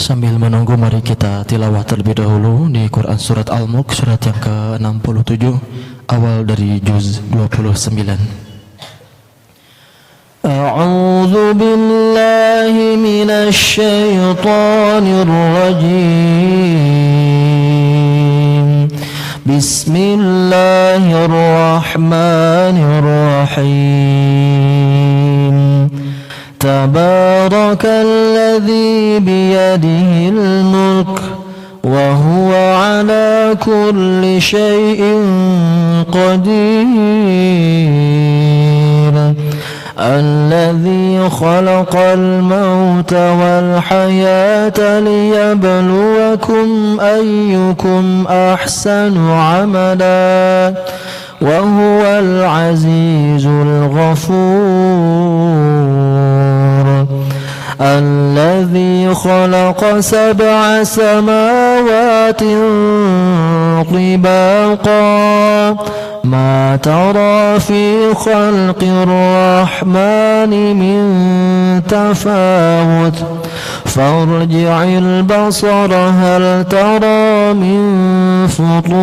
Sambil menunggu, mari kita tilawah terlebih dahulu di Quran Surat Al-Mulk, surat yang ke-67, awal dari juz 29. A'udzu billahi minasy syaithanir rajim. Bismillahirrahmanirrahim. Tabarakalladzi biyadihil mulk wa huwa ala kulli syai'in qadir. Alladzi khalaqal mauta wal hayata liyabluwakum ayyukum ahsanu amala wa huwal azizul ghafur. Alladzi khalaqa sab'a samawati tibaqa ma tara fi khalqir rahmani min tafawut farji'il basara hal tara min futur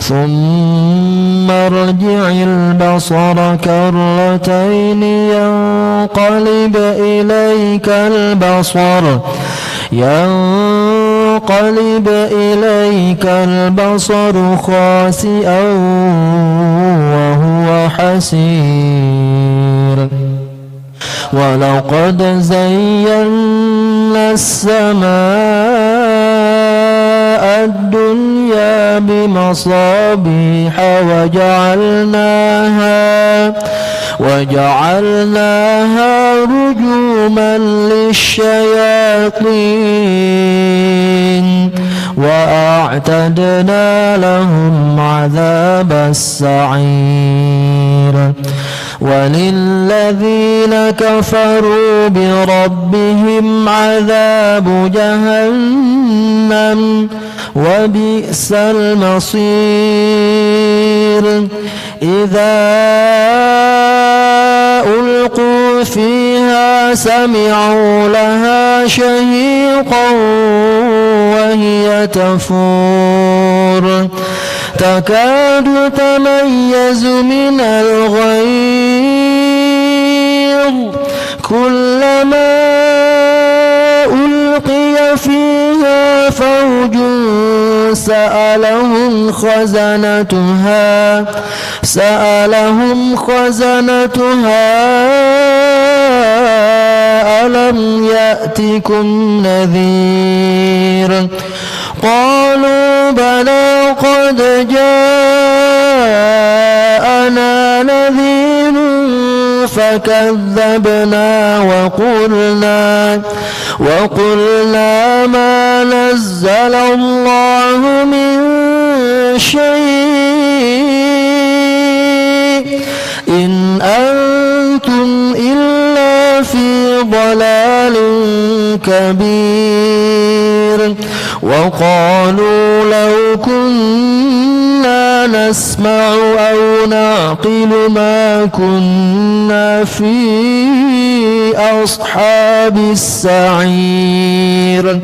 thumma arji'il basara karratayni yanqalib ilaykal basar ينقلب إليك البصر خاسئا وهو حسير ولقد زينا السماء الدنيا بمصابيح وجعلناها رجوما للشياطين وأعتدنا لهم عذاب السعير وللذين كفروا بربهم عذاب جهنم وبئس المصير إذا ألقوا فيها سمعوا لها شهيقا وهي تفور تكاد تميز من الغيظ كلما ألقي فيها فوج سألهم خزنتها ألم يأتكم نذير قالوا بلى قد جاءنا نذير فكذبنا وقلنا ما نزل الله من شيء إن أنتم إلا في ضلال كبير وقالوا لو كنا نسمع أو نعقل ما كنا في أصحاب السعير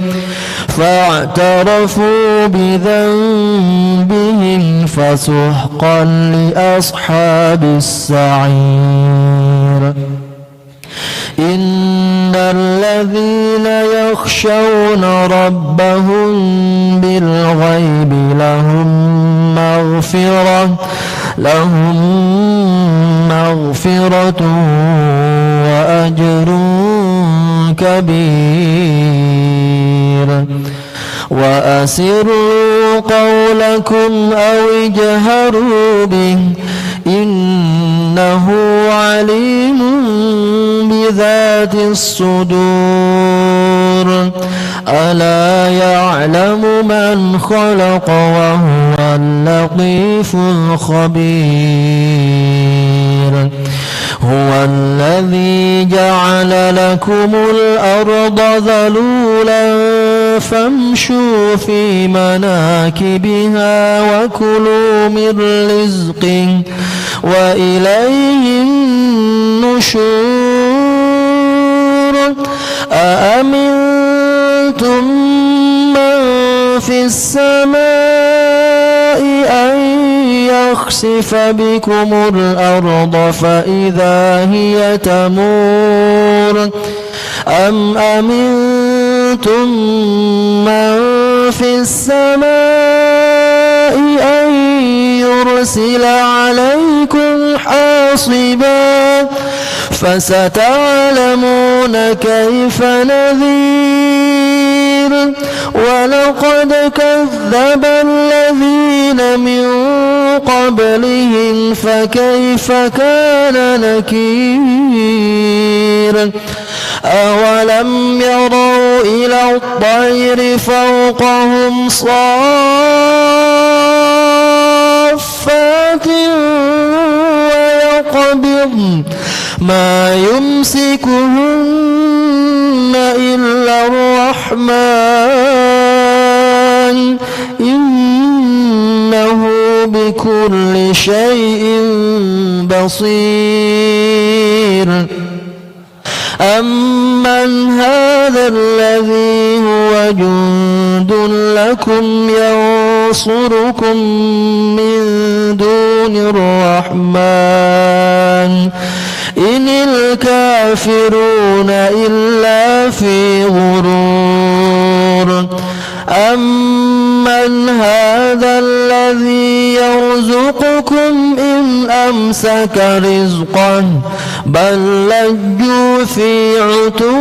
فاعترفوا بذنبهم فسحقا لأصحاب السعير إن الذين يخشون ربهم بالغيب لهم مغفرة وأجر كبير وأسروا قولكم أو اجهروا به إنه عليم بذات الصدور ألا يعلم من خلق وهو اللطيف الخبير هو الذي جعل لكم الأرض ذلولا فامشوا في مناكبها وكلوا من رزقه وإليه النشور أأمنتم من في السماء أن يخسف بكم الأرض فإذا هي تمور أم أمنتم من في السماء أن يرسل عليكم حاصبا فستعلمون كيف نذير ولقد كذب الذين من قبلهم فكيف كان نكير أولم يروا إلى الطير فوقهم صافات ويقبضن ما يمسكهن إلا الرحمن إنه بكل شيء بصير أمن هذا الذي هو جند لكم ينصركم من دون الرحمن إن الكافرون إلا في غرور أمن هذا الذي يرزقكم إن أمسك رزقه بل لجوا في عتو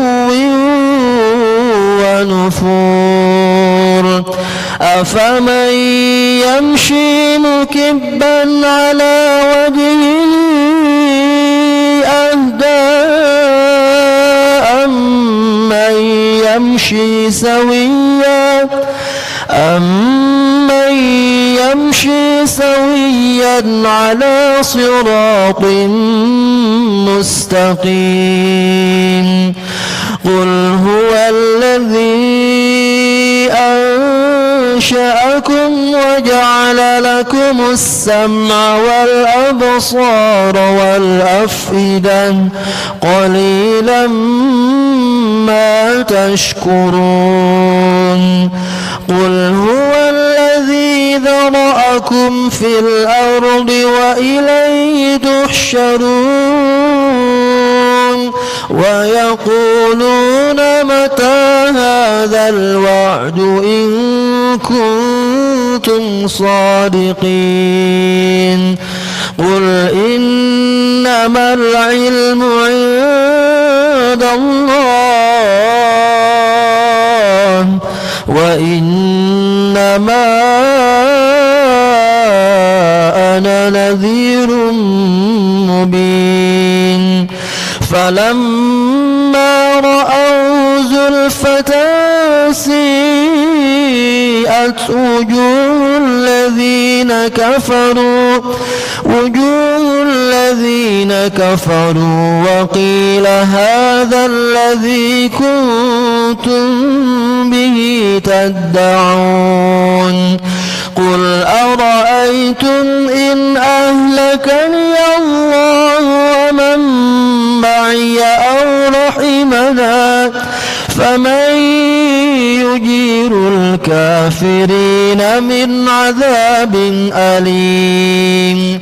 ونفور أفمن يمشي مكبا على وجهه أهدى أمن يمشي سويا على صراط مستقيم قل هو الذي أنشأكم وجعل لكم السمع والأبصار والأفئدة قليلا ما تشكرون قل هو الذي ذرأكم في الأرض وإليه تحشرون ويقولون متى هذا الوعد إن كنتم صادقين قل إنما العلم عند الله وإنما أنا نذير مبين فلما رأوا زلفة سيئت وجوه الذين كفروا وقيل هذا الذي كنتم به تدعون قل أرأيتم إن أهلكني الله ومن معي أو رحمنا فمن يجير الكافرين من عذاب أليم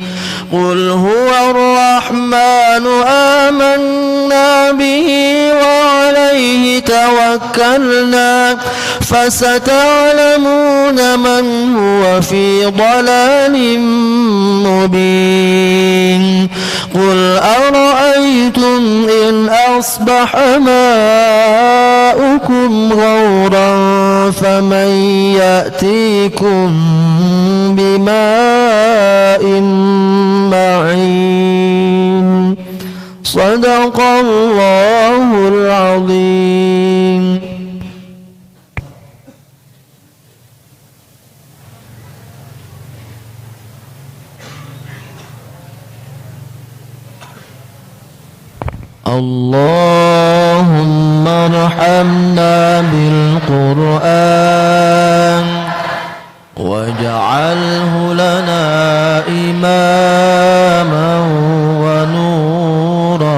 قل هو الرحمن آمنا به وعليه توكلنا فستعلمون من هو في ضلال مبين قل أرأيتم إن أصبح ماؤكم غورا فمن يأتيكم بماء معين صدق الله العظيم. اللهم ارحمنا بالقرآن واجعله لنا إماما ونورا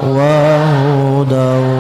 وهدى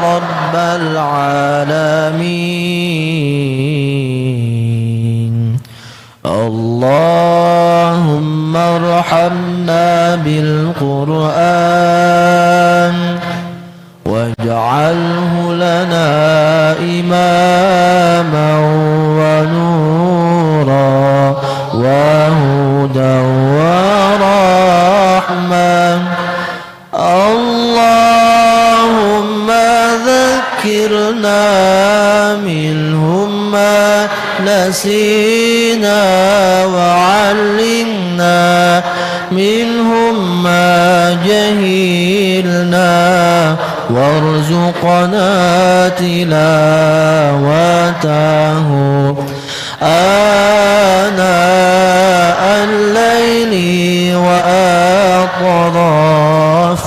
رب العالمين اللهم ارحمنا بالقرآن واجعله لنا إماما ونورا وهدى ورحمة اللهم ذكرنا منهم ما نسينا وعلمنا منهم ما جهلنا وارزقنا تلاوته آناء الليل وأطراف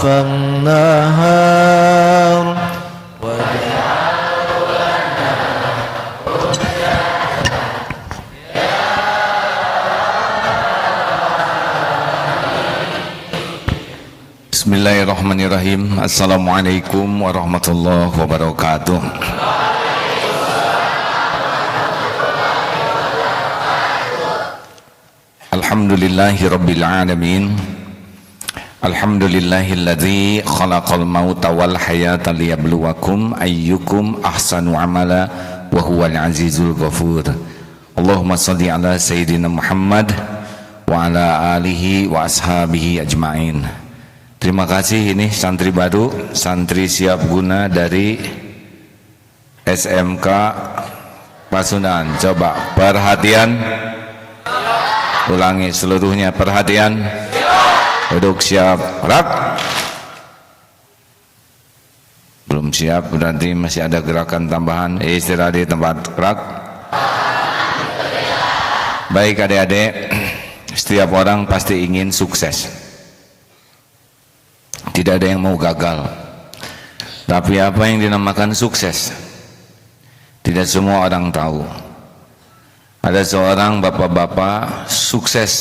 النهار Bismillahirrahmanirrahim. Assalamualaikum warahmatullahi wabarakatuh. Alhamdulillahi rabbil alamin. Alhamdulillahilladzi khalaqal mauta wal hayata liyabluwakum ayyukum ahsanu amala wa huwal azizul ghafur. Allahumma shalli ala sayyidina Muhammad wa ala alihi wa ashabihi ajmain. Terima kasih, ini santri baru, santri siap guna dari SMK Pasundan. Coba perhatian, ulangi seluruhnya, perhatian, duduk siap, gerak. Belum siap, berarti masih ada gerakan tambahan. Istirahat di tempat, gerak. Baik adik-adik, setiap orang pasti ingin sukses. Tidak ada yang mau gagal. Tapi apa yang dinamakan sukses? Tidak semua orang tahu. Ada seorang bapak-bapak sukses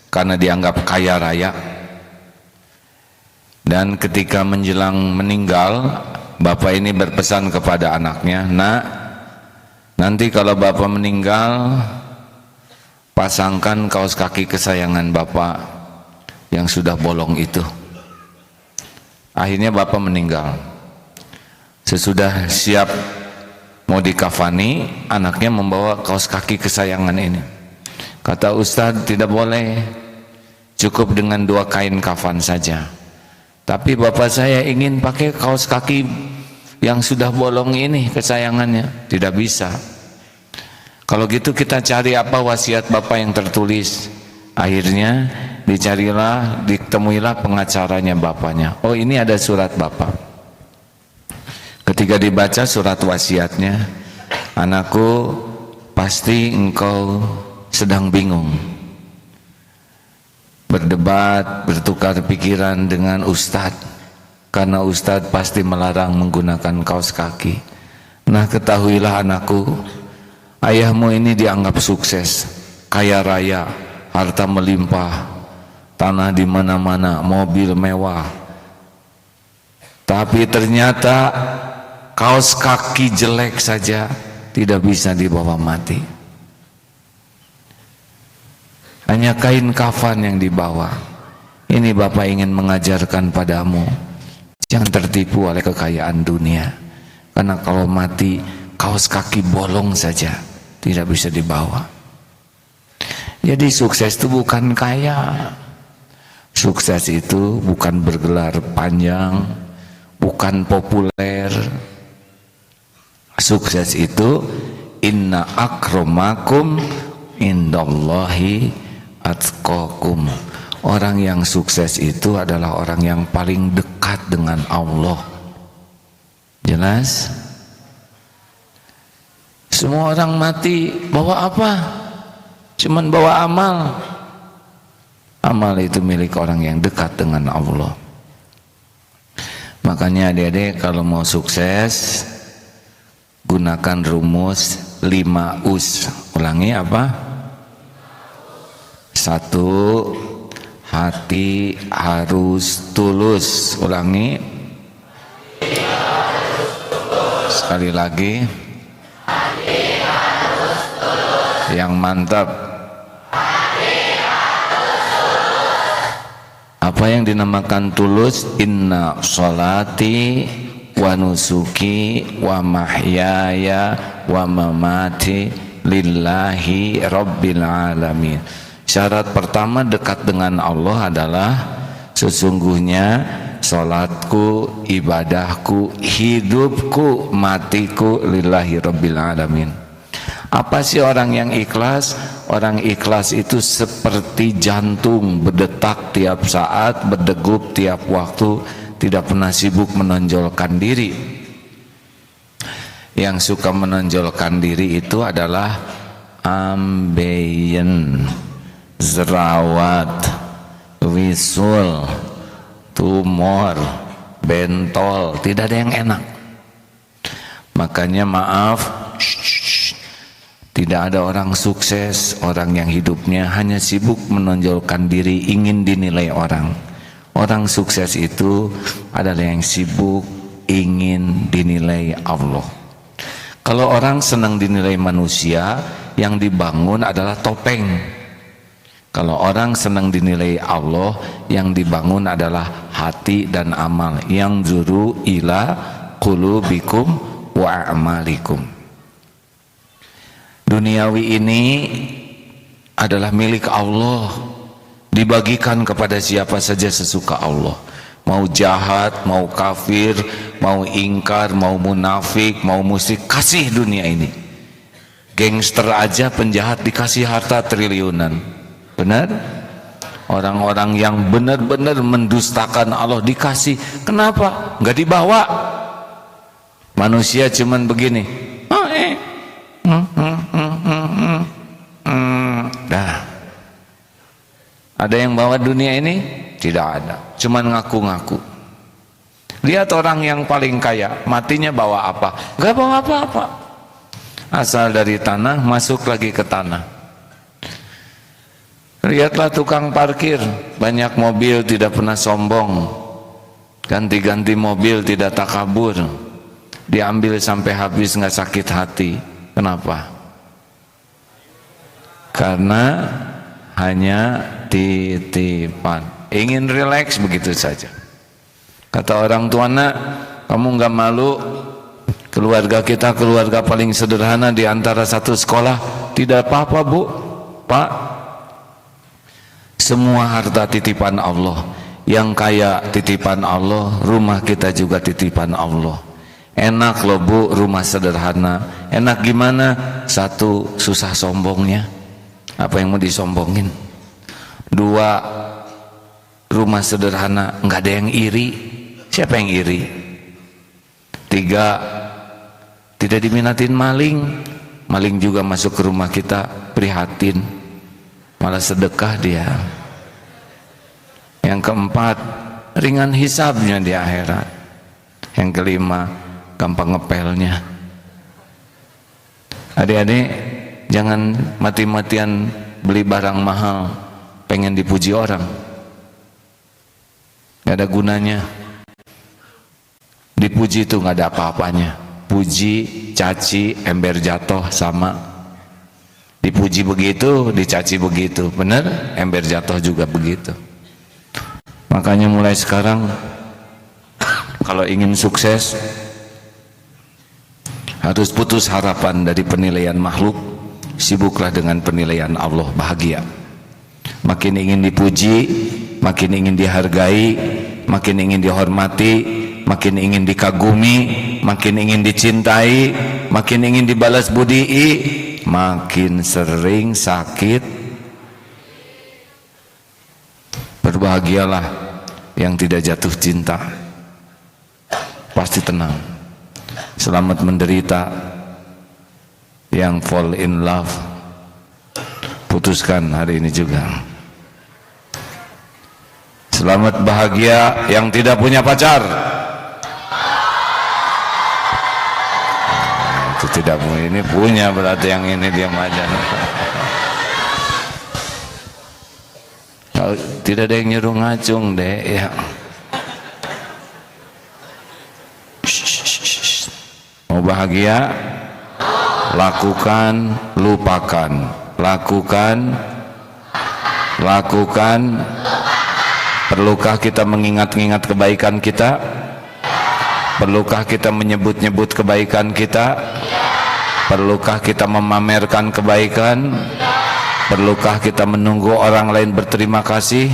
karena dianggap kaya raya. Dan ketika menjelang meninggal, bapak ini berpesan kepada anaknya, "Nak, nanti kalau bapak meninggal, pasangkan kaos kaki kesayangan bapak yang sudah bolong itu." Akhirnya bapak meninggal. Sesudah siap mau dikafani, anaknya membawa kaos kaki kesayangan ini. Kata Ustadz, tidak boleh, cukup dengan 2 kain kafan saja. Tapi bapak saya ingin pakai kaos kaki yang sudah bolong ini kesayangannya. Tidak bisa. Kalau gitu kita cari apa wasiat bapak yang tertulis. Akhirnya ditemuilah pengacaranya bapaknya. Oh, ini ada surat bapak. Ketika dibaca surat wasiatnya, "Anakku, pasti engkau sedang bingung, berdebat, bertukar pikiran dengan ustadz, karena ustadz pasti melarang menggunakan kaos kaki. Nah, ketahuilah anakku, ayahmu ini dianggap sukses, kaya raya, harta melimpah, tanah di mana-mana, mobil mewah. Tapi ternyata kaos kaki jelek saja tidak bisa dibawa mati. Hanya kain kafan yang dibawa. Ini bapak ingin mengajarkan padamu, jangan tertipu oleh kekayaan dunia. Karena kalau mati, kaos kaki bolong saja tidak bisa dibawa. Jadi sukses itu bukan kaya. Sukses itu bukan bergelar panjang, bukan populer. Sukses itu inna akramakum indallahi atqakum. Orang yang sukses itu adalah orang yang paling dekat dengan Allah. Jelas? Semua orang mati bawa apa? Cuman bawa amal. Amal itu milik orang yang dekat dengan Allah. Makanya adik-adik kalau mau sukses, gunakan rumus 5 us. Ulangi apa? 1, hati harus tulus. Ulangi, Sekali lagi. Yang mantap. Apa yang dinamakan tulus? Inna sholati wa nusuki wa mahyaya wa mamati lillahi rabbil alamin. Syarat pertama dekat dengan Allah adalah sesungguhnya salatku, ibadahku, hidupku, matiku lillahi rabbil alamin. Apa sih orang yang ikhlas? Orang ikhlas itu seperti jantung, berdetak tiap saat, berdegup tiap waktu, tidak pernah sibuk menonjolkan diri. Yang suka menonjolkan diri itu adalah ambeien, jerawat, wisul, tumor, bentol, tidak ada yang enak. Makanya maaf, tidak ada orang sukses, orang yang hidupnya hanya sibuk menonjolkan diri, ingin dinilai orang. Orang sukses itu adalah yang sibuk ingin dinilai Allah. Kalau orang senang dinilai manusia, yang dibangun adalah topeng. Kalau orang senang dinilai Allah, yang dibangun adalah hati dan amal. Yang zuru ila qulubikum wa amalikum. Duniawi ini adalah milik Allah, dibagikan kepada siapa saja sesuka Allah. Mau jahat, mau kafir, mau ingkar, mau munafik, mau musyrik, kasih dunia ini. Gangster aja penjahat dikasih harta triliunan. Benar? Orang-orang yang benar-benar mendustakan Allah dikasih. Kenapa? Enggak dibawa. Manusia cuman begini. Dah. Ada yang bawa dunia ini? Tidak ada. Cuman ngaku-ngaku. Lihat orang yang paling kaya, matinya bawa apa? Enggak bawa apa-apa. Asal dari tanah, masuk lagi ke tanah. Lihatlah tukang parkir, banyak mobil, tidak pernah sombong. Ganti-ganti mobil, tidak takabur. Diambil sampai habis, nggak sakit hati. Kenapa? Karena hanya titipan, ingin rileks begitu saja. Kata orang tua, nak, kamu nggak malu? Keluarga kita keluarga paling sederhana di antara satu sekolah. Tidak apa-apa, Bu, Pak. Semua harta titipan Allah. Yang kaya titipan Allah, rumah kita juga titipan Allah. Enak loh, Bu, rumah sederhana. Enak gimana? Satu, susah sombongnya. Apa yang mau disombongin? Dua, rumah sederhana, nggak ada yang iri. Siapa yang iri? Tiga, tidak diminatin maling. Maling juga masuk ke rumah kita, prihatin, malah sedekah dia. Yang keempat, ringan hisabnya di akhirat. Yang kelima, gampang ngepelnya. Adik-adik, jangan mati-matian beli barang mahal pengen dipuji orang. Gak ada gunanya. Dipuji itu gak ada apa-apanya. Puji, caci, ember jatuh sama. Dipuji begitu, dicaci begitu. Benar? Ember jatuh juga begitu. Makanya mulai sekarang kalau ingin sukses harus putus harapan dari penilaian makhluk. Sibuklah dengan penilaian Allah, bahagia. Makin ingin dipuji, makin ingin dihargai, makin ingin dihormati, makin ingin dikagumi, makin ingin dicintai, makin ingin dibalas budii, makin sering sakit. Berbahagialah yang tidak jatuh cinta, pasti tenang. Selamat menderita yang fall in love. Putuskan hari ini juga. Selamat bahagia yang tidak punya pacar. Itu tidak punya, ini punya, berarti yang ini diam aja. Kalau tidak ada yang nyuruh ngacung deh ya. Mau Mau bahagia? Lakukan, lupakan. Lakukan. Perlukah kita mengingat-ingat kebaikan kita? Perlukah kita menyebut-nyebut kebaikan kita? Perlukah kita memamerkan kebaikan? Perlukah kita menunggu orang lain berterima kasih?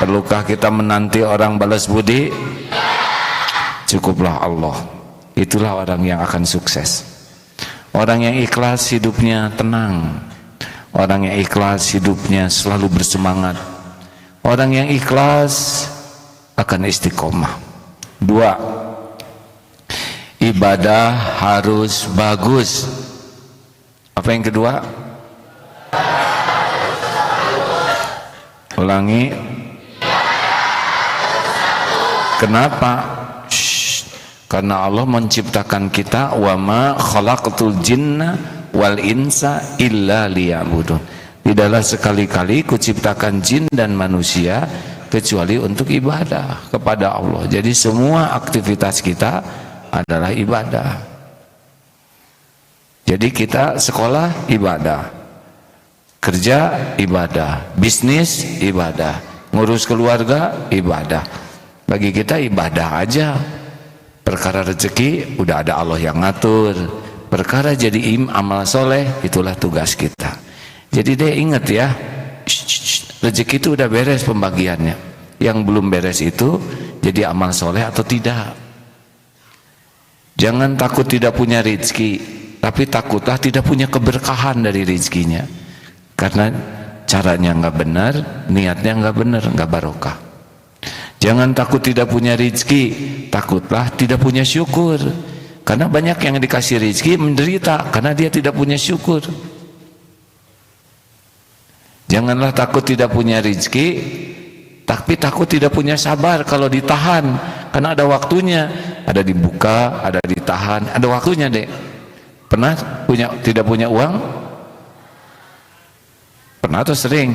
Perlukah kita menanti orang balas budi? Cukuplah Allah. Itulah orang yang akan sukses. Orang yang ikhlas hidupnya tenang. Orang yang ikhlas hidupnya selalu bersemangat. Orang yang ikhlas akan istiqomah. 2. Ibadah harus bagus. Apa yang kedua? Ulangi. Kenapa? Karena Allah menciptakan kita, wa ma khalaqtul jinna wal insa illa liya'budun. Tidaklah sekali-kali kuciptakan jin dan manusia kecuali untuk ibadah kepada Allah. Jadi semua aktivitas kita adalah ibadah. Jadi kita sekolah ibadah, kerja ibadah, bisnis ibadah, ngurus keluarga ibadah. Bagi kita ibadah aja. Perkara rezeki udah ada Allah yang ngatur. Perkara jadi amal soleh itulah tugas kita. Jadi deh ingat ya, rezeki itu udah beres pembagiannya. Yang belum beres itu jadi amal soleh atau tidak. Jangan takut tidak punya rezeki, tapi takutlah tidak punya keberkahan dari rezekinya. Karena caranya nggak benar, niatnya nggak benar, nggak barokah. Jangan takut tidak punya rezeki, takutlah tidak punya syukur. Karena banyak yang dikasih rezeki menderita karena dia tidak punya syukur. Janganlah takut tidak punya rezeki, tapi takut tidak punya sabar kalau ditahan. Karena ada waktunya, ada dibuka, ada ditahan, ada waktunya dek. Pernah tidak punya uang? Pernah atau sering?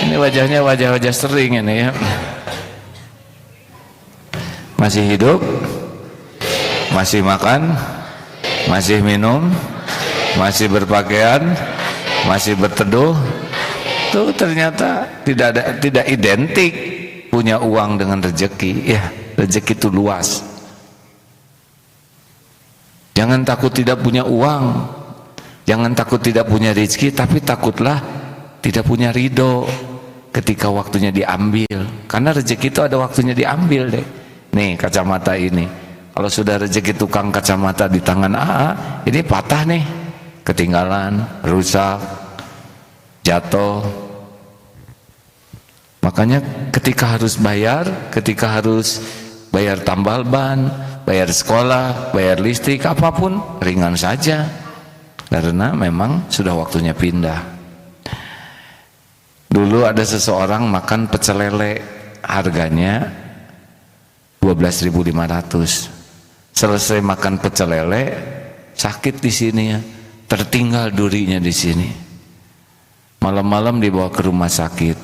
Ini wajahnya wajah-wajah sering ini ya. Masih hidup, masih makan, masih minum, masih berpakaian, masih berteduh. Tuh ternyata tidak identik punya uang dengan rezeki. Ya, rezeki itu luas. Jangan takut tidak punya uang, jangan takut tidak punya rezeki, tapi takutlah tidak punya ridho ketika waktunya diambil. Karena rezeki itu ada waktunya diambil deh. Nih kacamata ini, kalau sudah rezeki tukang kacamata di tangan AA, ini patah nih, ketinggalan, rusak, jatuh. Makanya ketika harus bayar, ketika harus bayar tambal ban, bayar sekolah, bayar listrik, apapun ringan saja, karena memang sudah waktunya pindah. Dulu ada seseorang makan pecel lele, harganya 12.500. Selesai makan pecel lele, sakit di sini ya, tertinggal durinya di sini. Malam-malam dibawa ke rumah sakit,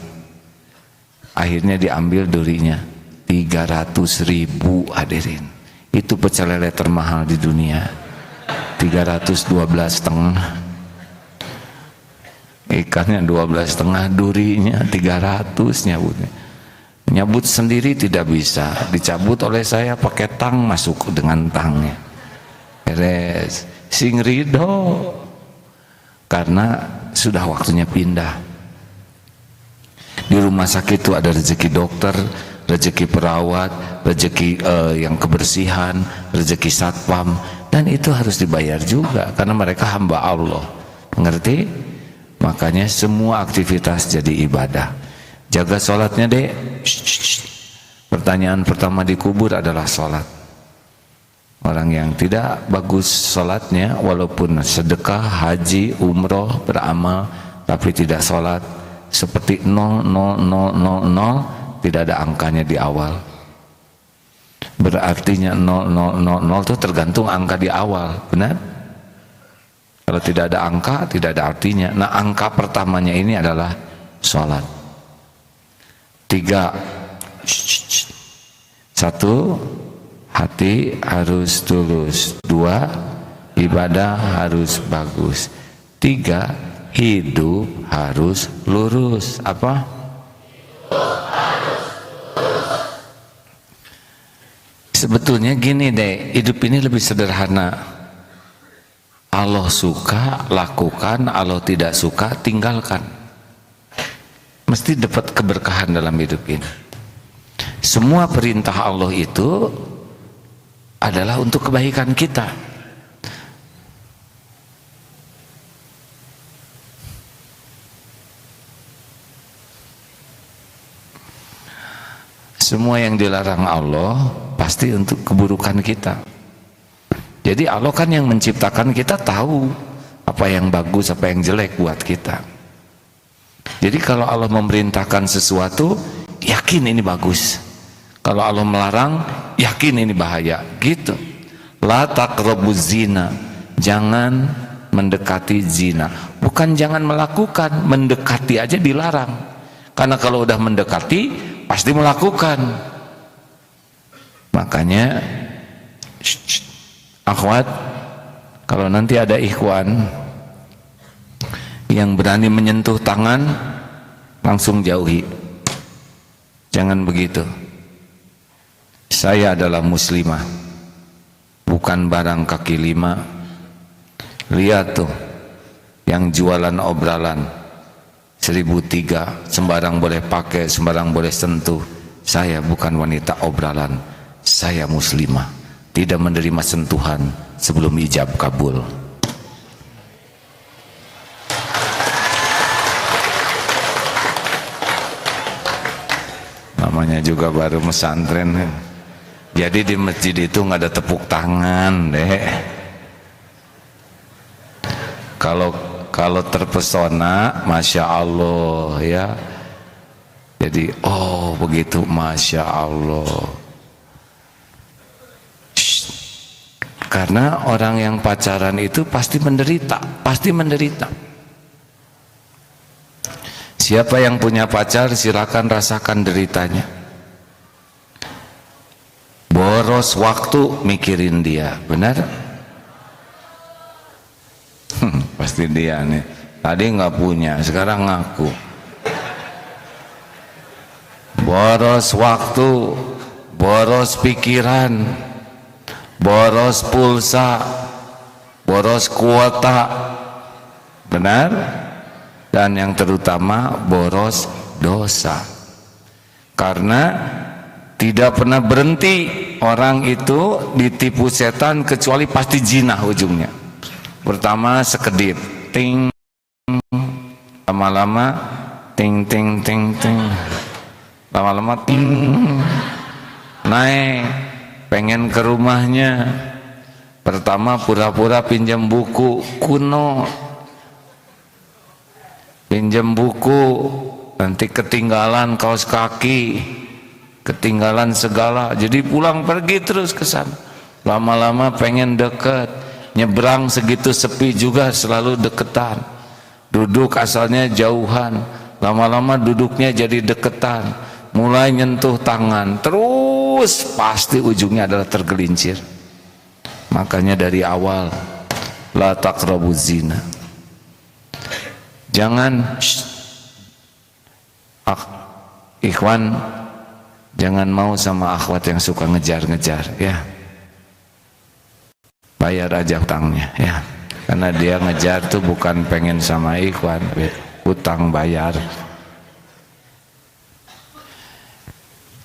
akhirnya diambil durinya 300.000 hadirin. Itu pecel lele termahal di dunia, 312,5. Ikannya 12,5, durinya 300 nyabutnya. Nyabut sendiri tidak bisa, dicabut oleh saya pakai tang, masuk dengan tangnya. Beres, sing ridho, karena sudah waktunya pindah. Di rumah sakit itu ada rezeki dokter, rezeki perawat, rezeki yang kebersihan, rezeki satpam, dan itu harus dibayar juga karena mereka hamba Allah. Mengerti? Makanya semua aktivitas jadi ibadah. Jaga sholatnya dek. Pertanyaan pertama di kubur adalah sholat. Orang yang tidak bagus sholatnya, walaupun sedekah, haji, umroh, beramal, tapi tidak sholat, seperti 0,0000, tidak ada angkanya di awal. Berartinya 0,000 itu tergantung angka di awal, benar? Kalau tidak ada angka, tidak ada artinya. Nah, angka pertamanya ini adalah sholat. 3. 1. hati harus tulus. 2, ibadah harus bagus. 3, hidup harus lurus. Apa? Sebetulnya gini deh, hidup ini lebih sederhana. Allah suka, lakukan. Allah tidak suka, tinggalkan. Mesti dapat keberkahan dalam hidup ini. Semua perintah Allah itu adalah untuk kebaikan kita. Semua yang dilarang Allah pasti untuk keburukan kita. Jadi Allah kan yang menciptakan kita, tahu apa yang bagus, apa yang jelek buat kita. Jadi kalau Allah memerintahkan sesuatu, yakin ini bagus. Kalau Allah melarang, yakin ini bahaya. Gitu. La taqrabuz zina. Jangan mendekati zina. Bukan jangan melakukan, mendekati aja dilarang. Karena kalau udah mendekati, pasti melakukan. Makanya akhwat, kalau nanti ada ikhwan yang berani menyentuh tangan, langsung jauhi. Jangan begitu. Saya adalah muslimah, bukan barang kaki 5. Lihat tuh yang jualan obralan 1.003, sembarang boleh pakai, sembarang boleh sentuh. Saya bukan wanita obralan, saya muslimah, tidak menerima sentuhan sebelum ijab kabul. Namanya juga baru pesantren. Jadi di masjid itu nggak ada tepuk tangan deh. Kalau terpesona, masya Allah ya. Jadi oh begitu, masya Allah. Karena orang yang pacaran itu pasti menderita, pasti menderita. Siapa yang punya pacar, silakan rasakan deritanya. Boros waktu mikirin dia, benar? Pasti dia nih. Tadi nggak punya, sekarang ngaku. Boros waktu, boros pikiran, boros pulsa, boros kuota, benar? Dan yang terutama boros dosa. Karena tidak pernah berhenti orang itu ditipu setan, kecuali pasti zina ujungnya. Pertama sekedip, ting, lama-lama ting ting ting ting, lama-lama ting, naik, pengen ke rumahnya. Pertama pura-pura pinjam buku kuno, pinjam buku, nanti ketinggalan kaos kaki, ketinggalan segala, jadi pulang pergi terus ke sana. Lama-lama pengen deket, nyebrang segitu sepi juga selalu deketan. Duduk asalnya jauhan, lama-lama duduknya jadi deketan, mulai nyentuh tangan, terus pasti ujungnya adalah tergelincir. Makanya dari awal, la taqrabuz zina. Jangan ikhwan, jangan mau sama akhwat yang suka ngejar-ngejar ya. Bayar aja hutangnya ya. Karena dia ngejar tuh bukan pengen sama ikhwan, hutang bayar.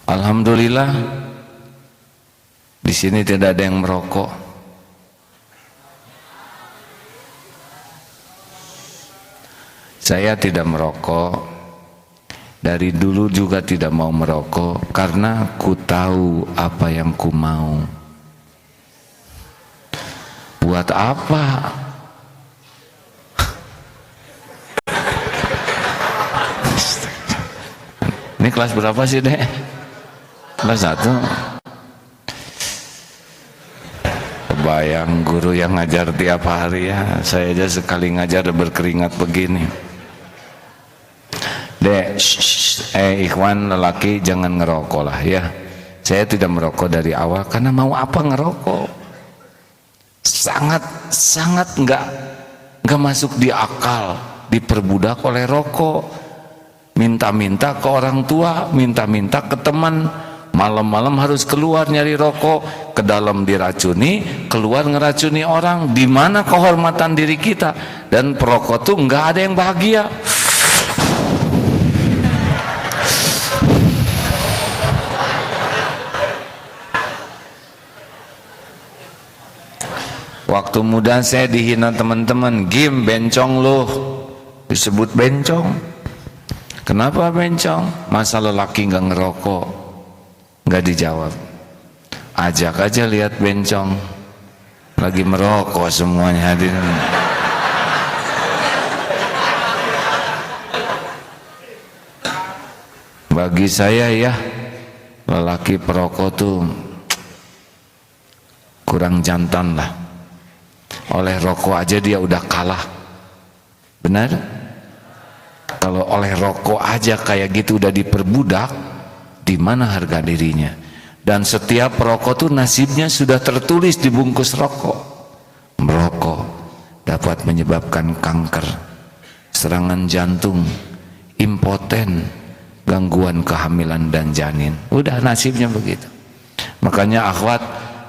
Alhamdulillah di sini tidak ada yang merokok. Saya tidak merokok, dari dulu juga tidak mau merokok, karena ku tahu apa yang ku mau. Buat apa? Ini kelas berapa sih dek? Kelas 1. Kebayang guru yang ngajar tiap hari ya. Saya aja sekali ngajar berkeringat begini. Dek, ikhwan lelaki jangan ngerokok lah ya. Saya tidak merokok dari awal karena mau apa ngerokok. Sangat nggak masuk di akal, diperbudak oleh rokok. Minta-minta ke orang tua, minta-minta ke teman, malam-malam harus keluar nyari rokok, ke dalam diracuni, keluar ngeracuni orang. Di mana kehormatan diri kita? Dan perokok tuh nggak ada yang bahagia. Waktu muda saya dihina teman-teman, Gim bencong loh, disebut bencong. Kenapa bencong? Masa lelaki nggak ngerokok? Nggak dijawab. Ajak aja lihat bencong, lagi merokok semuanya hadirin. Bagi saya ya, lelaki perokok tuh kurang jantan lah. Oleh rokok aja dia udah kalah. Benar? Kalau oleh rokok aja kayak gitu udah diperbudak, di mana harga dirinya? Dan setiap perokok tuh nasibnya sudah tertulis di bungkus rokok. Merokok dapat menyebabkan kanker, serangan jantung, impoten, gangguan kehamilan dan janin. Udah nasibnya begitu. Makanya akhwat,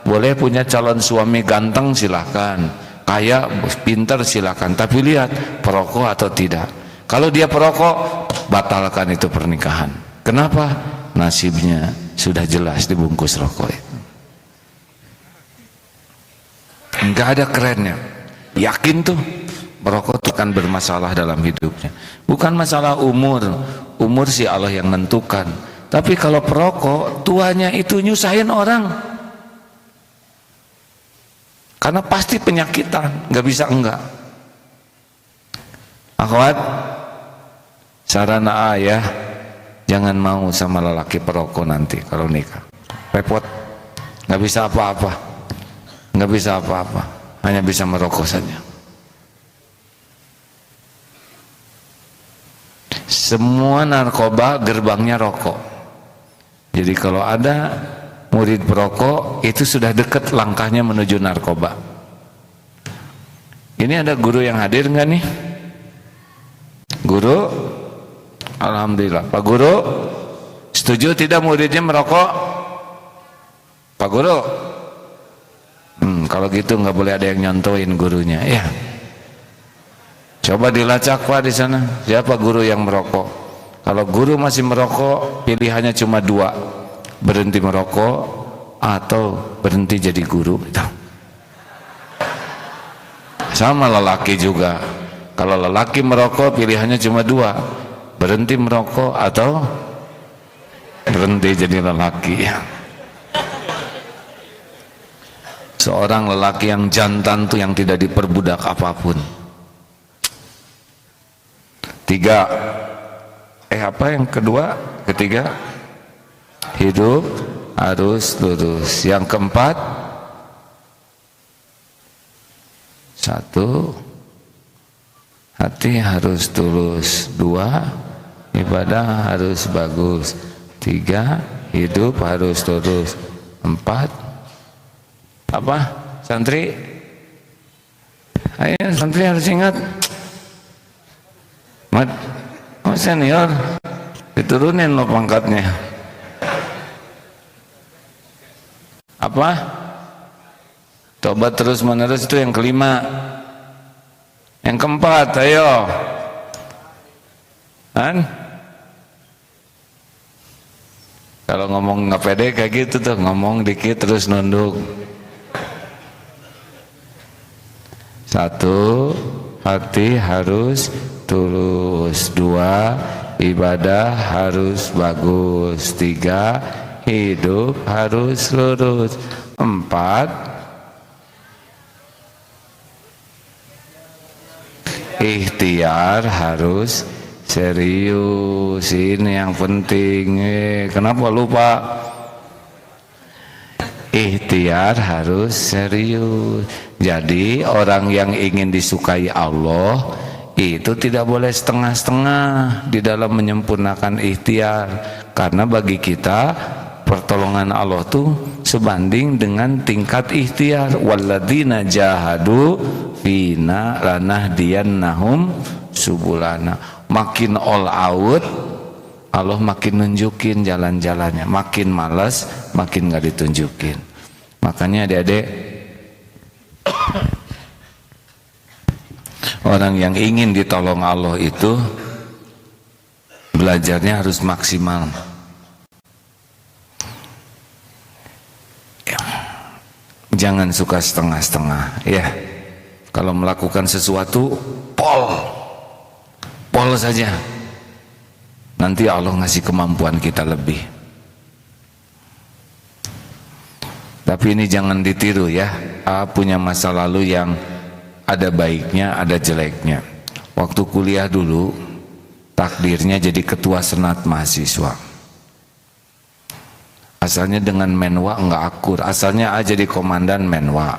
boleh punya calon suami ganteng silahkan, kaya, pintar silakan, tapi lihat perokok atau tidak. Kalau dia perokok, batalkan itu pernikahan. Kenapa? Nasibnya sudah jelas di bungkus rokok itu. Enggak ada kerennya. Yakin tuh merokok itu akan bermasalah dalam hidupnya. Bukan masalah umur. Umur sih Allah yang menentukan. Tapi kalau perokok, tuanya itu nyusahin orang. Karena pasti penyakitan, nggak bisa enggak. Akhwat, saran ayah, jangan mau sama lelaki perokok nanti kalau nikah. Repot, nggak bisa apa-apa, nggak bisa apa-apa, hanya bisa merokok saja. Semua narkoba gerbangnya rokok. Jadi kalau ada murid perokok, itu sudah dekat langkahnya menuju narkoba. Ini ada guru yang hadir nggak nih? Guru? Alhamdulillah. Pak Guru, setuju tidak muridnya merokok? Pak Guru? Kalau gitu nggak boleh ada yang nyontoin gurunya. Ya. Coba dilacak Pak di sana. Siapa guru yang merokok? Kalau guru masih merokok, pilihannya cuma dua. Berhenti merokok atau berhenti jadi guru. Sama lelaki juga. Kalau lelaki merokok pilihannya cuma dua, berhenti merokok atau berhenti jadi lelaki. Seorang lelaki yang jantan tuh yang tidak diperbudak apapun. 3. Apa yang kedua? Ketiga, hidup harus lurus. Yang keempat, 1, hati harus tulus. 2, ibadah harus bagus. 3, hidup harus lurus. 4, apa? Santri? Ayo santri harus ingat. Mat, oh senior, diturunin lo pangkatnya. Apa? Tobat terus menerus itu yang kelima. Yang keempat, ayo. Kan? Kalau ngomong nggak pede kayak gitu tuh, ngomong dikit terus nunduk. 1, hati harus tulus. 2, ibadah harus bagus. 3, hidup harus lurus. 4, ikhtiar harus serius. Ini yang penting. Kenapa lupa? Ikhtiar harus serius. Jadi orang yang ingin disukai Allah itu tidak boleh setengah-setengah di dalam menyempurnakan ikhtiar. Karena bagi kita pertolongan Allah tuh sebanding dengan tingkat ikhtiar. Walladzina jahadu fina lanahdiyannahum subulana. Makin all out, Allah makin nunjukin jalan-jalannya. Makin malas, makin gak ditunjukin. Makanya adik-adik, orang yang ingin ditolong Allah itu belajarnya harus maksimal. Jangan suka setengah-setengah, ya. Kalau melakukan sesuatu, pol saja. Nanti Allah ngasih kemampuan kita lebih. Tapi ini jangan ditiru ya. Punya masa lalu yang ada baiknya, ada jeleknya. Waktu kuliah dulu, takdirnya jadi ketua senat mahasiswa. Asalnya dengan menwa enggak akur. Asalnya jadi komandan menwa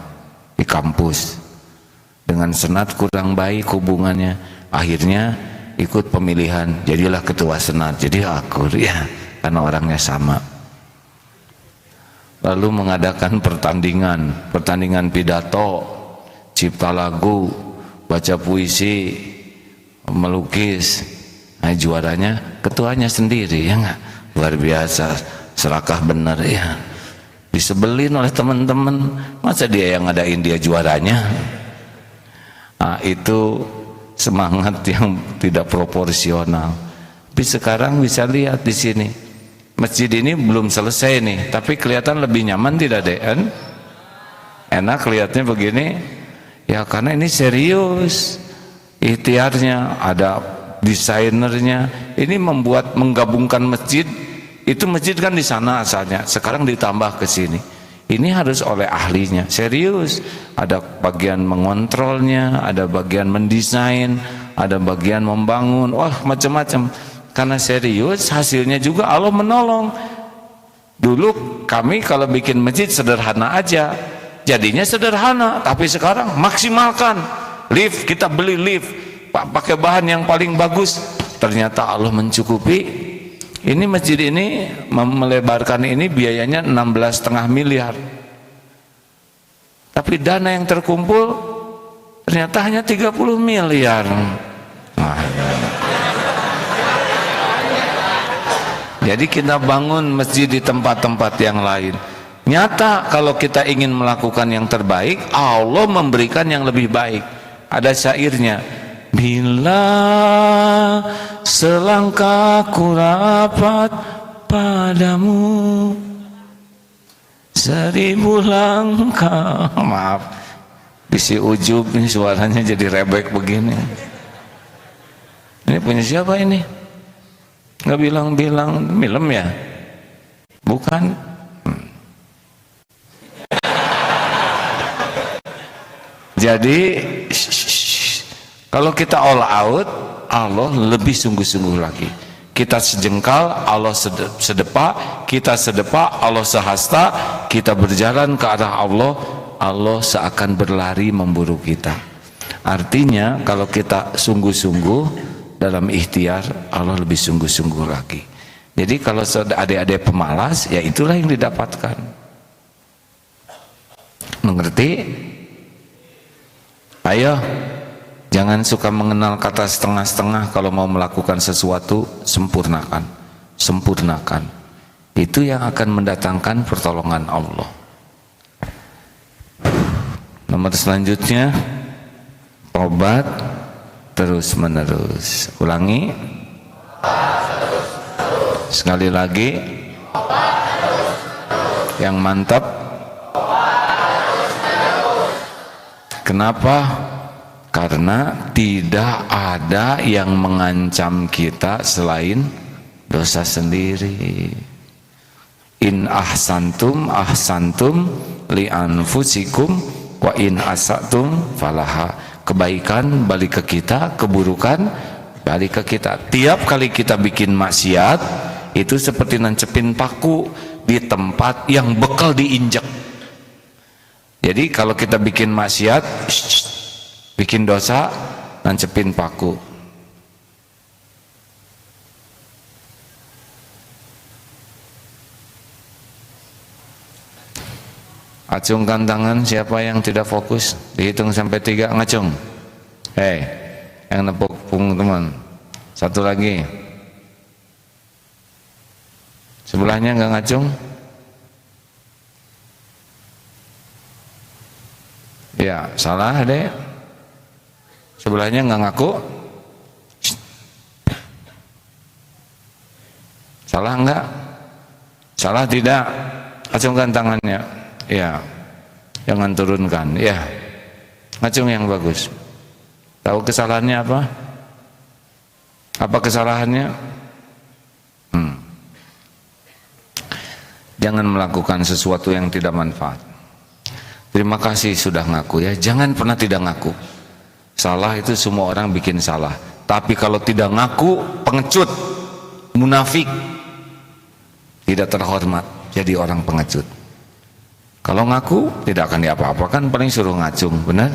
di kampus. Dengan senat kurang baik hubungannya. Akhirnya ikut pemilihan, jadilah ketua senat, jadi akur ya, karena orangnya sama. Lalu mengadakan pertandingan pidato, cipta lagu, baca puisi, melukis. Nah, juaranya ketuanya sendiri, ya enggak? Luar biasa, serakah benar ya. Disebelin oleh teman-teman, masa dia yang ngadain dia juaranya? Nah, itu semangat yang tidak proporsional. Tapi sekarang bisa lihat di sini, masjid ini belum selesai nih, tapi kelihatan lebih nyaman tidak deh? Enak lihatnya begini, ya karena ini serius, ikhtiarnya, ada desainernya. Ini menggabungkan masjid. Itu masjid kan di sana asalnya, sekarang ditambah ke sini. Ini harus oleh ahlinya, serius. Ada bagian mengontrolnya, ada bagian mendesain, ada bagian membangun, wah macam-macam. Karena serius, hasilnya juga Allah menolong. Dulu kami kalau bikin masjid sederhana aja, jadinya sederhana. Tapi sekarang maksimalkan. Lift, kita beli lift, pakai bahan yang paling bagus. Ternyata Allah mencukupi. Ini masjid ini melebarkan ini biayanya 16,5 miliar. Tapi dana yang terkumpul ternyata hanya 30 miliar. Nah. Jadi kita bangun masjid di tempat-tempat yang lain. Nyata kalau kita ingin melakukan yang terbaik, Allah memberikan yang lebih baik. Ada syairnya, bila selangkahku rapat padamu, 1000 langkah. Maaf, bisi ujub nih suaranya jadi rebek begini. Ini punya siapa ini? Nggak bilang-bilang film ya? Bukan. Jadi kalau kita all out, Allah lebih sungguh-sungguh lagi. Kita sejengkal, Allah sedepak. Kita sedepak, Allah sehasta. Kita berjalan ke arah Allah, Allah seakan berlari memburu kita. Artinya kalau kita sungguh-sungguh dalam ikhtiar, Allah lebih sungguh-sungguh lagi. Jadi kalau adik-adik pemalas, ya itulah yang didapatkan. Mengerti? Ayo, jangan suka mengenal kata setengah-setengah. Kalau mau melakukan sesuatu, sempurnakan. Sempurnakan. Itu yang akan mendatangkan pertolongan Allah. Nomor selanjutnya, tobat terus menerus. Ulangi sekali lagi, yang mantap. Kenapa? Karena tidak ada yang mengancam kita selain dosa sendiri. In ahsantum ahsantum li anfusikum wa in asatum falaha. Kebaikan balik ke kita, keburukan balik ke kita. Tiap kali kita bikin maksiat, itu seperti nancepin paku di tempat yang bekal diinjak. Jadi kalau kita bikin maksiat, bikin dosa, nancepin paku. Acungkan tangan siapa yang tidak fokus. Dihitung sampai 3, ngacung. Yang nepuk punggung teman. Satu lagi. Sebelahnya nggak ngacung. Ya, salah deh. Sebelahnya nggak ngaku. Salah enggak? Salah tidak? Acungkan tangannya. Ya, jangan turunkan. Ya, ngacung yang bagus. Tahu kesalahannya apa? Apa kesalahannya? Jangan melakukan sesuatu yang tidak manfaat. Terima kasih sudah ngaku ya. Jangan pernah tidak ngaku. Salah itu semua orang bikin salah. Tapi kalau tidak ngaku, pengecut, munafik, tidak terhormat, jadi orang pengecut. Kalau ngaku tidak akan diapa-apakan, paling suruh ngacung, benar?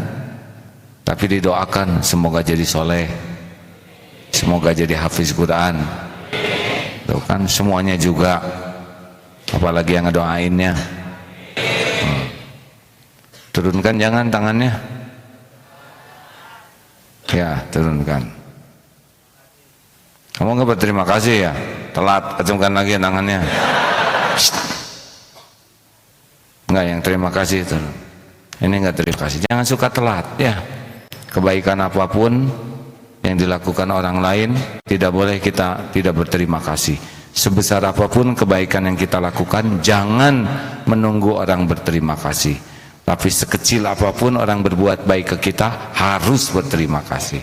Tapi didoakan semoga jadi soleh, semoga jadi hafiz Quran. Tuh kan semuanya juga, apalagi yang ngedoainnya. Turunkan jangan tangannya. Ya, turunkan. Kamu nggak berterima kasih ya? Telat, acungkan lagi tangannya. Enggak, yang terima kasih itu. Ini enggak terima kasih. Jangan suka telat ya. Kebaikan apapun yang dilakukan orang lain tidak boleh kita tidak berterima kasih. Sebesar apapun kebaikan yang kita lakukan, jangan menunggu orang berterima kasih. Tapi sekecil apapun orang berbuat baik ke kita, harus berterima kasih.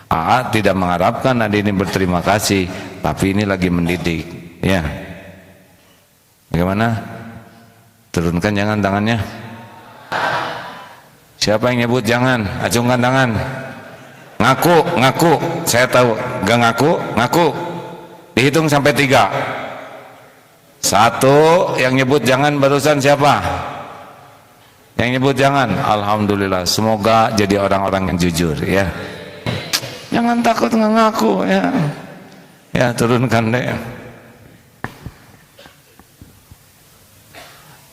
AA tidak mengharapkan ada ini berterima kasih, tapi ini lagi mendidik ya. Bagaimana? Turunkan jangan tangannya. Siapa yang nyebut jangan? Acungkan tangan. Ngaku, ngaku. Saya tahu, gak ngaku, ngaku. Dihitung sampai 3. 1, yang nyebut jangan barusan siapa? Yang nyebut jangan. Alhamdulillah, semoga jadi orang-orang yang jujur ya. Jangan takut nggak ngaku ya. Ya, turunkan deh.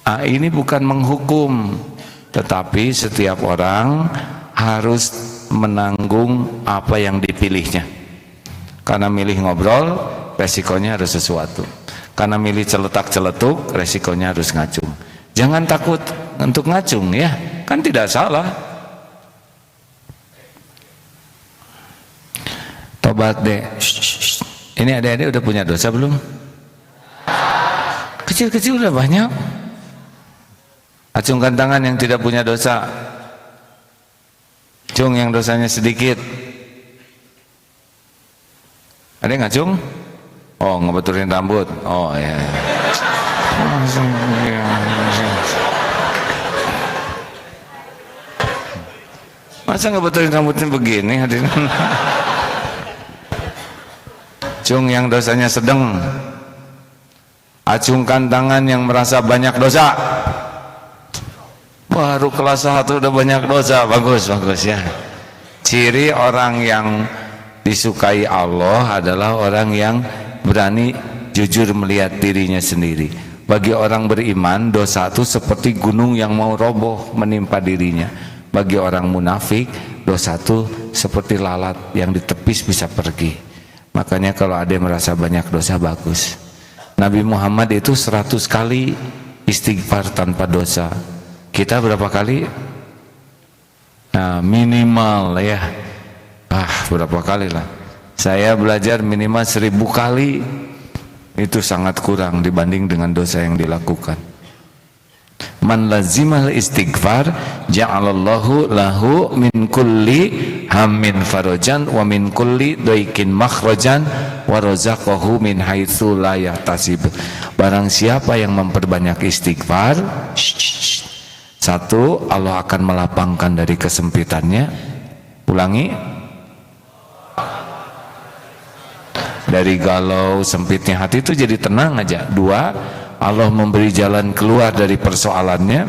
Ini bukan menghukum, tetapi setiap orang harus menanggung apa yang dipilihnya. Karena milih ngobrol, resikonya harus sesuatu. Karena milih celetak-celetuk, resikonya harus ngacung. Jangan takut untuk ngacung ya, kan tidak salah. Tobat deh. Ini adik-adik udah punya dosa belum? Kecil-kecil udah banyak. Acungkan tangan yang tidak punya dosa. Cung yang dosanya sedikit. Ada yang ngacung? Oh, ngebetulin rambut. Oh ya. Masa ngebetulin rambutnya begini hadirin? Cung yang dosanya sedang. Acungkan tangan yang merasa banyak dosa. Baru kelas 1 udah banyak dosa. Bagus, bagus ya. Ciri orang yang disukai Allah adalah orang yang berani jujur melihat dirinya sendiri. Bagi orang beriman, dosa itu seperti gunung yang mau roboh menimpa dirinya. Bagi orang munafik, dosa itu seperti lalat yang ditepis bisa pergi. Makanya kalau ada yang merasa banyak dosa, bagus. Nabi Muhammad itu 100 kali istighfar tanpa dosa. Kita berapa kali? Nah, minimal ya. Berapa kali lah. Saya belajar minimal 1000 kali. Itu sangat kurang dibanding dengan dosa yang dilakukan. Man lazimal istighfar ja'alallahu lahu min kulli hammin farajan wa min kulli daikin makhrajan wa razaqahu min haitsu la yahtasib. Barang siapa yang memperbanyak istighfar, 1, Allah akan melapangkan dari kesempitannya. Ulangi. Dari galau sempitnya hati itu jadi tenang aja. 2, Allah memberi jalan keluar dari persoalannya.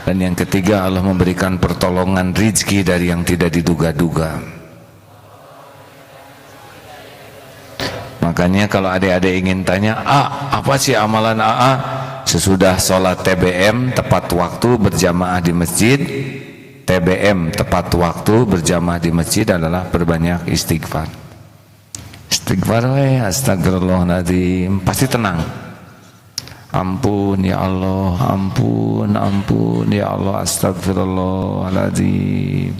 Dan yang ketiga, Allah memberikan pertolongan rizki dari yang tidak diduga-duga. Makanya kalau adik-adik ingin tanya, apa sih amalan AA? Sesudah sholat TBM tepat waktu berjamaah di masjid. TBM tepat waktu berjamaah di masjid adalah berbanyak istighfar. Istighfar, astagfirullahaladzim, pasti tenang. Ampun ya Allah, ampun, ampun ya Allah, astagfirullahaladzim.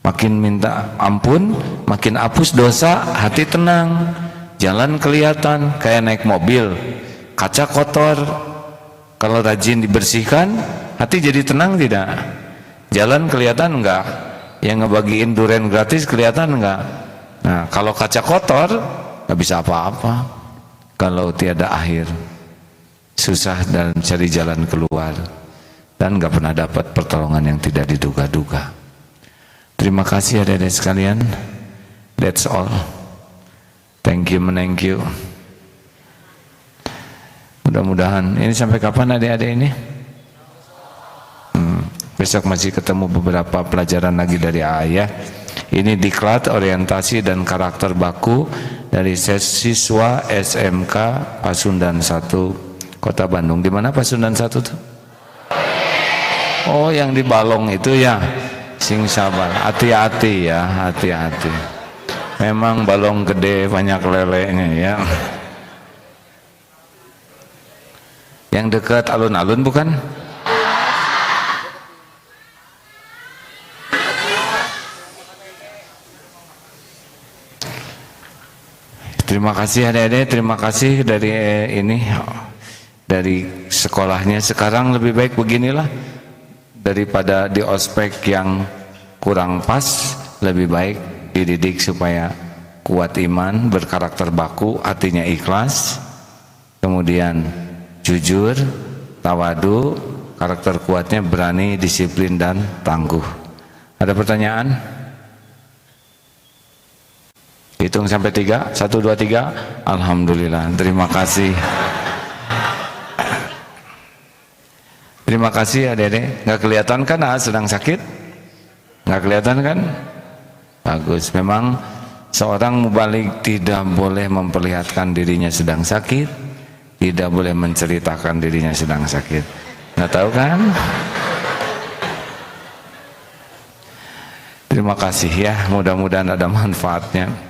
Makin minta ampun, makin hapus dosa, hati tenang. Jalan kelihatan kayak naik mobil, kaca kotor, kalau rajin dibersihkan hati jadi tenang tidak? Jalan kelihatan enggak? Yang ngebagiin durian gratis kelihatan enggak? Nah, kalau kaca kotor nggak bisa apa-apa. Kalau tiada akhir, susah dan cari jalan keluar, dan nggak pernah dapat pertolongan yang tidak diduga-duga. Terima kasih adik-adik sekalian. That's all. Thank you, thank you. Mudah-mudahan ini sampai kapan adik-adik ini? Besok masih ketemu beberapa pelajaran lagi dari ayah. Ini diklat orientasi dan karakter baku dari siswa SMK Pasundan 1 Kota Bandung. Di mana Pasundan 1 tuh? Oh, yang di Balong itu ya. Sing sabar. Hati-hati ya, hati-hati. Memang balong gede, banyak lelenya ya. Yang dekat alun-alun bukan? Terima kasih adik-adik, terima kasih dari dari sekolahnya. Sekarang lebih baik beginilah, daripada di ospek yang kurang pas, lebih baik dididik supaya kuat iman, berkarakter baku, hatinya ikhlas, kemudian jujur, tawadu, karakter kuatnya berani, disiplin dan tangguh. Ada pertanyaan? Hitung sampai 3, 1, 2, 3. Alhamdulillah, terima kasih. Terima kasih adik-adik. Nggak kelihatan kan sedang sakit? Nggak kelihatan kan? Bagus. Memang seorang mubalik tidak boleh memperlihatkan dirinya sedang sakit, tidak boleh menceritakan dirinya sedang sakit. Nggak tahu kan? Terima kasih ya, mudah-mudahan ada manfaatnya.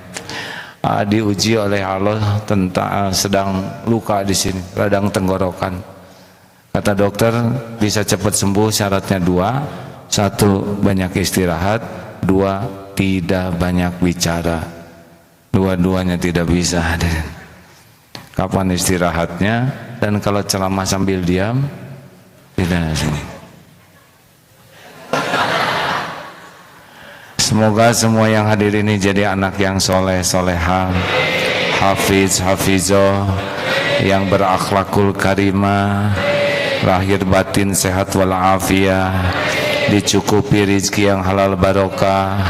Diuji oleh Allah tentang sedang luka di sini, radang tenggorokan. Kata dokter bisa cepat sembuh, syaratnya 2. 1, banyak istirahat. 2, tidak banyak bicara. Dua-duanya tidak bisa. Kapan istirahatnya? Dan kalau ceramah sambil diam, tidak. Semoga semua yang hadir ini jadi anak yang soleh, solehah, hafiz, hafizoh, yang berakhlakul karimah, lahir batin sehat walafiat, dicukupi rizki yang halal barokah,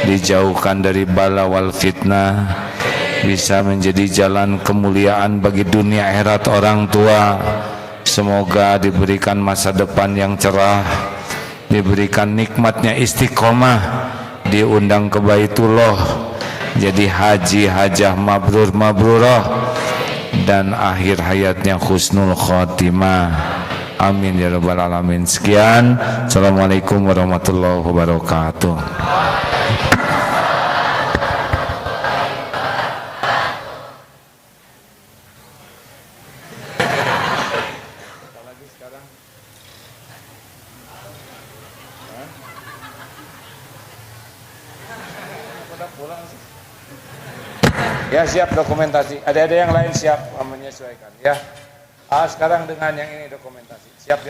dijauhkan dari bala wal fitnah, bisa menjadi jalan kemuliaan bagi dunia akhirat orang tua. Semoga diberikan masa depan yang cerah, diberikan nikmatnya istiqomah, diundang ke Baitullah, jadi haji hajah mabrur mabrurah, dan akhir hayatnya husnul khotimah. Amin ya rabbal alamin. Sekian, assalamualaikum warahmatullahi wabarakatuh. Ya, siap dokumentasi. Ada yang lain siap menyesuaikan ya. Sekarang dengan yang ini dokumentasi. Siap.